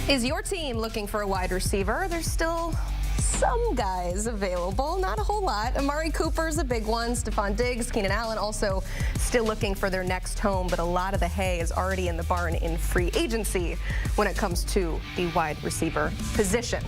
Is your team looking for a wide receiver? There's still some guys available, not a whole lot. Amari Cooper's a big one. Stephon Diggs, Keenan Allen also still looking for their next home, but a lot of the hay is already in the barn in free agency when it comes to the wide receiver position.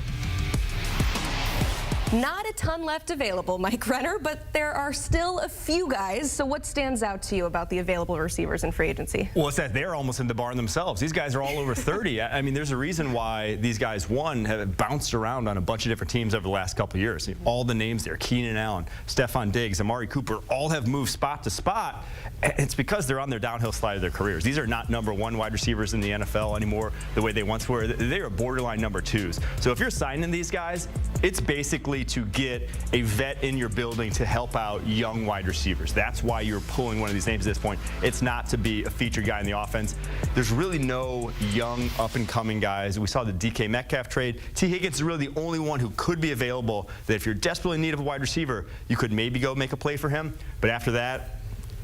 Not a ton left available, Mike Renner, but there are still a few guys. So what stands out to you about the available receivers in free agency? Well, it's that they're almost in the barn themselves. These guys are all over 30. I mean, there's a reason why these guys, one, have bounced around on a bunch of different teams over the last couple of years. All the names there, Keenan Allen, Stephon Diggs, Amari Cooper, all have moved spot to spot. It's because they're on their downhill slide of their careers. These are not #1 wide receivers in the NFL anymore the way they once were. They are borderline #2s. So if you're signing these guys, it's basically to get a vet in your building to help out young wide receivers. That's why you're pulling one of these names at this point. It's not to be a featured guy in the offense. There's really no young up-and-coming guys. We saw the DK Metcalf trade. T. Higgins is really the only one who could be available that if you're desperately in need of a wide receiver, you could maybe go make a play for him. But after that,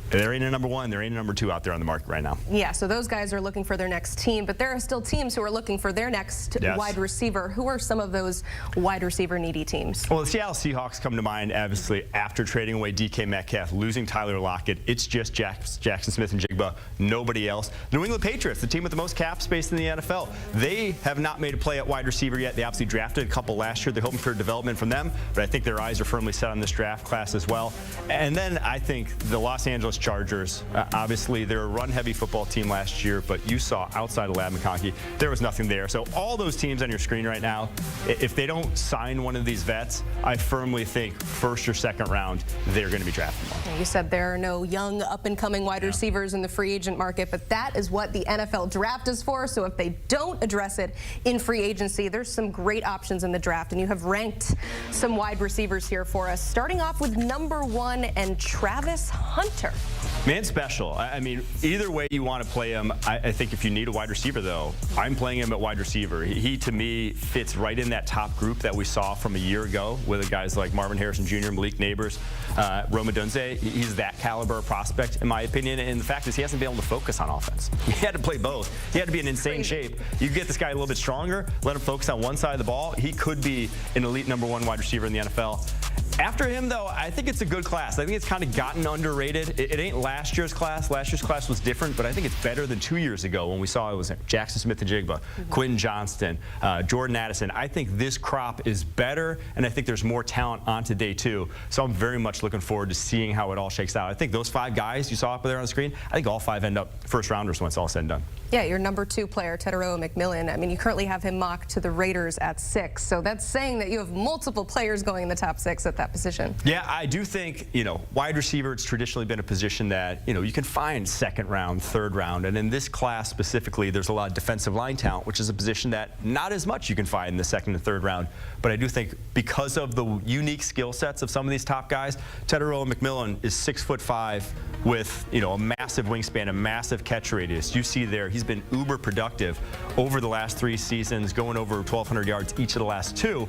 there ain't a #1, there ain't a #2 out there on the market right now. Yeah, so those guys are looking for their next team, but there are still teams who are looking for their next wide receiver. Who are some of those wide receiver needy teams? Well, the Seattle Seahawks come to mind, obviously, after trading away DK Metcalf, losing Tyler Lockett. It's just Jackson Smith-Njigba, nobody else. New England Patriots, the team with the most cap space in the NFL. They have not made a play at wide receiver yet. They obviously drafted a couple last year. They're hoping for development from them, but I think their eyes are firmly set on this draft class as well. And then I think the Los Angeles Chargers, obviously, they're a run-heavy football team last year, but you saw outside of Ladd McConkey, there was nothing there. So all those teams on your screen right now, if they don't sign one of these vets, I firmly think first or second round, they're going to be drafting one. You said there are no young, up-and-coming wide receivers in the free agent market, but that is what the NFL draft is for. So if they don't address it in free agency, there's some great options in the draft, and you have ranked some wide receivers here for us, starting off with #1 and Travis Hunter. Man special. I mean, either way you want to play him, I think if you need a wide receiver, though, I'm playing him at wide receiver. He, to me, fits right in that top group that we saw from a year ago with guys like Marvin Harrison Jr., Malik Neighbors, Rome Odunze. He's that caliber prospect, in my opinion, and the fact is he hasn't been able to focus on offense. He had to play both. He had to be in insane shape. You get this guy a little bit stronger, let him focus on one side of the ball, he could be an elite #1 wide receiver in the NFL. After him, though, I think it's a good class. I think it's kind of gotten underrated. It ain't last year's class. Last year's class was different, but I think it's better than 2 years ago when we saw it was Jackson Smith-Njigba, Quentin Johnston, Jordan Addison. I think this crop is better, and I think there's more talent on to day 2. So I'm very much looking forward to seeing how it all shakes out. I think those 5 guys you saw up there on the screen, I think all 5 end up first-rounders when it's all said and done. Yeah, your #2 player, Tetairoa McMillan, I mean, you currently have him mocked to the Raiders at 6, so that's saying that you have multiple players going in the top 6 at that position. Yeah, I do think, wide receiver, it's traditionally been a position that, you can find second round, third round, and in this class specifically, there's a lot of defensive line talent, which is a position that not as much you can find in the second and third round. But I do think because of the unique skill sets of some of these top guys, Tetairoa McMillan is 6'5" with, a massive wingspan, a massive catch radius. You see there, he's been uber productive over the last 3 seasons, going over 1,200 yards each of the last 2.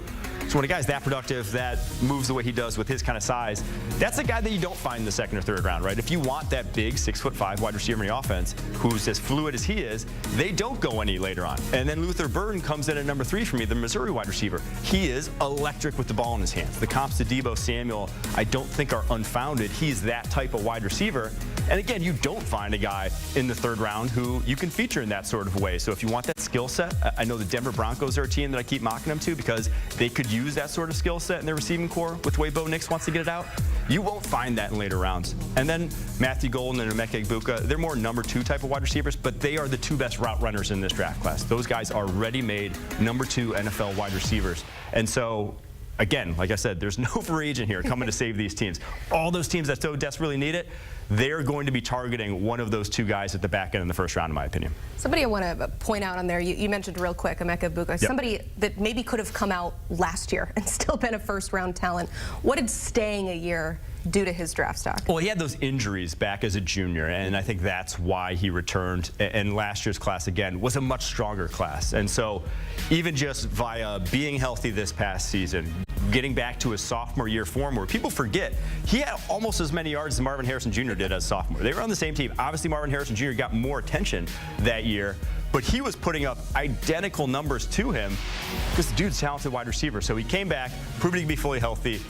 So when a guy's that productive, that moves the way he does with his kind of size, that's a guy that you don't find in the second or third round, right? If you want that big 6'5" wide receiver in the offense who's as fluid as he is, they don't go any later on. And then Luther Burden comes in at #3 for me, the Missouri wide receiver. He is electric with the ball in his hands. The comps to Deebo Samuel, I don't think are unfounded. He's that type of wide receiver. And again, you don't find a guy in the third round who you can feature in that sort of way. So if you want that skill set, I know the Denver Broncos are a team that I keep mocking them to because they could use that sort of skill set in their receiving core with the way Bo Nix wants to get it out. You won't find that in later rounds. And then Matthew Golden and Emeka Egbuka, they're more #2 type of wide receivers, but they are the 2 best route runners in this draft class. Those guys are ready-made #2 NFL wide receivers. And so, again, like I said, there's no free agent here coming to save these teams. All those teams that so desperately need it, they're going to be targeting one of those 2 guys at the back end in the first round, in my opinion. Somebody I want to point out on there, you mentioned real quick, Emeka Egbuka, somebody that maybe could have come out last year and still been a first-round talent. What did staying a year do to his draft stock? Well, he had those injuries back as a junior, and I think that's why he returned. And last year's class, again, was a much stronger class. And so even just via being healthy this past season, getting back to his sophomore year form where people forget he had almost as many yards as Marvin Harrison Jr. did as sophomore. They were on the same team. Obviously, Marvin Harrison Jr. got more attention that year, but he was putting up identical numbers to him because the dude's a talented wide receiver. So he came back, proved he could be fully healthy,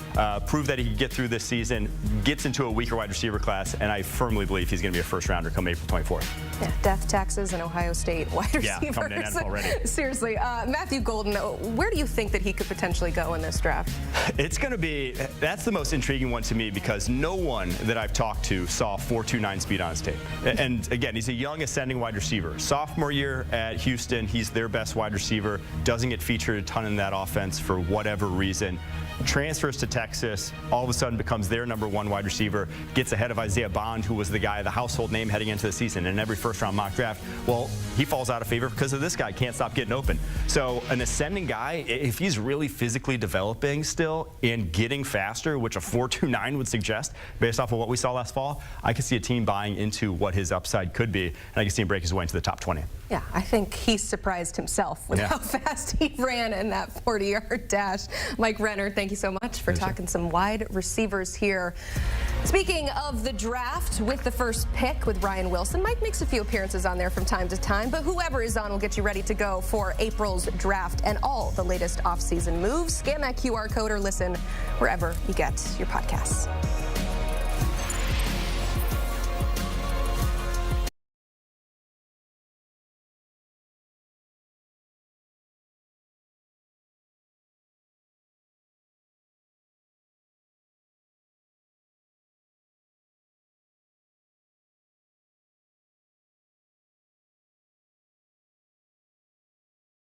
proved that he could get through this season, gets into a weaker wide receiver class, and I firmly believe he's going to be a first-rounder come April 24th. Yeah, death, taxes, and Ohio State wide receivers. Yeah, coming in already. Seriously. Matthew Golden, where do you think that he could potentially go in this draft? It's going to be, that's the most intriguing one to me because no one that I've talked to saw 4.29 speed on his tape. And again, he's a young ascending wide receiver. Sophomore year at Houston, he's their best wide receiver, doesn't get featured a ton in that offense for whatever reason. Transfers to Texas, all of a sudden becomes their #1 wide receiver, gets ahead of Isaiah Bond, who was the guy, the household name heading into the season in every first-round mock draft. Well, he falls out of favor because of this guy, can't stop getting open. So an ascending guy, if he's really physically developing still and getting faster, which a 4.29 would suggest based off of what we saw last fall, I could see a team buying into what his upside could be, and I could see him break his way into the top 20. Yeah, I think he surprised himself with how fast he ran in that 40-yard dash. Mike Renner, thank you so much for talking some wide receivers here. Speaking of the draft, with the first pick with Ryan Wilson, Mike makes a few appearances on there from time to time, but whoever is on will get you ready to go for April's draft and all the latest offseason moves. Scan that QR code or listen wherever you get your podcasts.